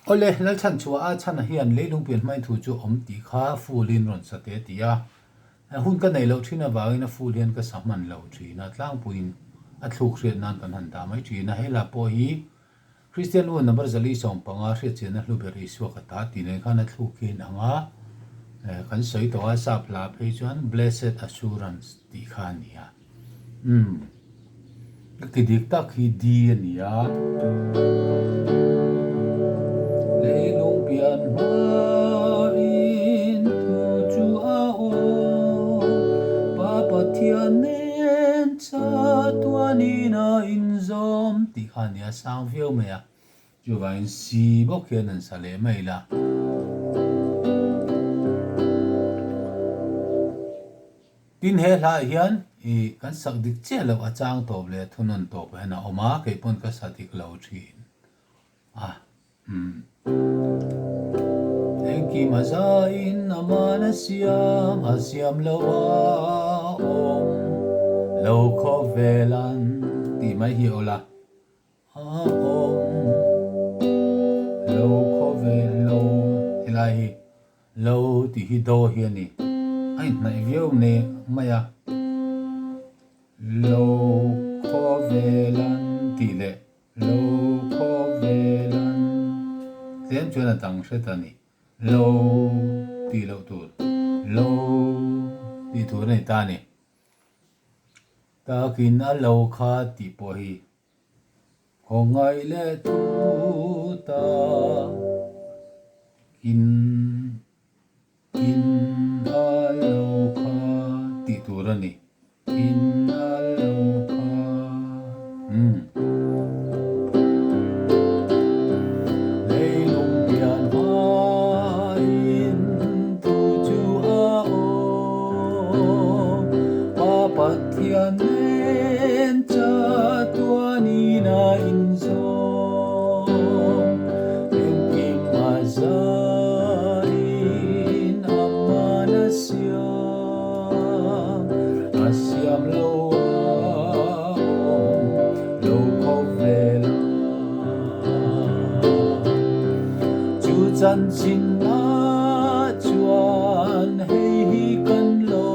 ole lal chan chua a chan hian leilung pian mai thu chu om ti kha fulin ron sa te tia hun ka nei lo thina wangin a fulian ka saman lo thina tlang puin a thluk hriat nan kan han da mai thina hela po hi Christian un number zali som panga hriat chen a hluberi suwa ka ta ti nei khan a thlukin anga kan soi to a sap la phei chuan blessed assurance ti kha nia ki dik tak hi di ania leilung pian in thu chu a o pa pathian nen cha tuanina in zom ti kha nia sang viau me a chu vain si bok hian an sa le mai la tin he la hian i kan sak dik che lo a chang top le thunon top hena oma ke pon ka satik lo thin Enki mazain amana siam lo om lo khovelan ti mai hi ola om lo khovelo ilahi lo ti hi do hi ni ai nai viu ne maya lo khovelan ti le lo khovelan Tiêm chuyện là tăng sẽ tani lâu đi lâu tuổi lâu đi tuổi này ta nè ta kinh à lâu khá đi bỏ hi không ai lẽ tu ta kinh kinh à lâu khá đi tuổi này kinh à lâu khá Pathian nen cha tuanina in zom Enki mazain amana siam lo lo kovela chu chan chin na chuan hei kan lo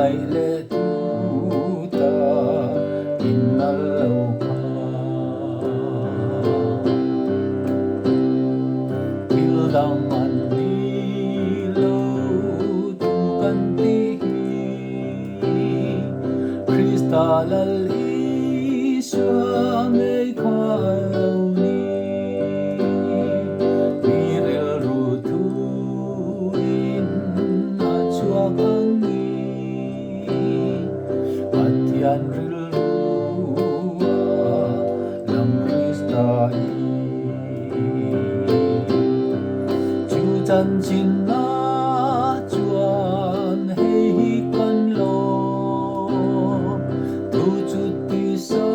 Ai lẽ tu ta in lâu kha il dang an li lâu tu kan ti Krista lal Iswa me kha ni mirel ru tu in a chuak Yan rilua lam Krista chu chan chin na chuan hei kan lo tu chu ti sa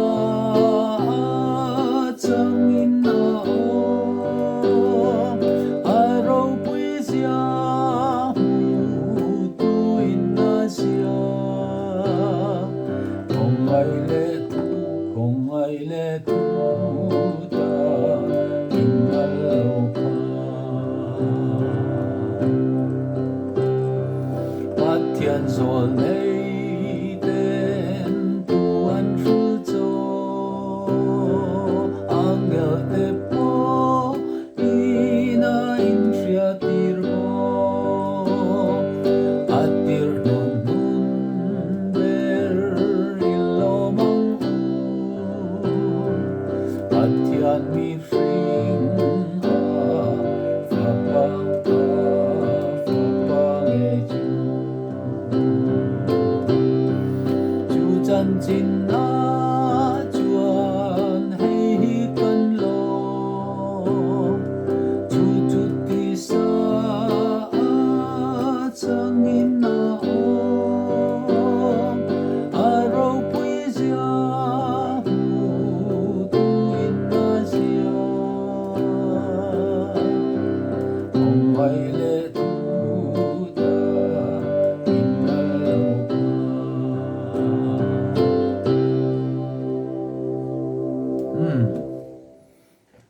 chang in na a ro pui sia tu in na sia Không ai lẽ tu ta in lâu kha Pathian zol nei ten tuan ru cho angel te po ina in ria tir mo atir non mi ring fa pa nghe chu chan chin na chuan hei kan lo chu chu ti sa chang in na a ro pui sia tu in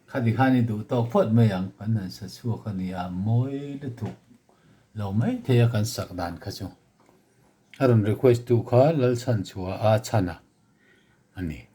khá đi khá đi đủ tàu phốt mấy ang phần này sẽ xua khá đi mỗi đứa thuộc lâu mấy thế kan sắc đàn khá chung aron request tu khá lal chan chua chana ani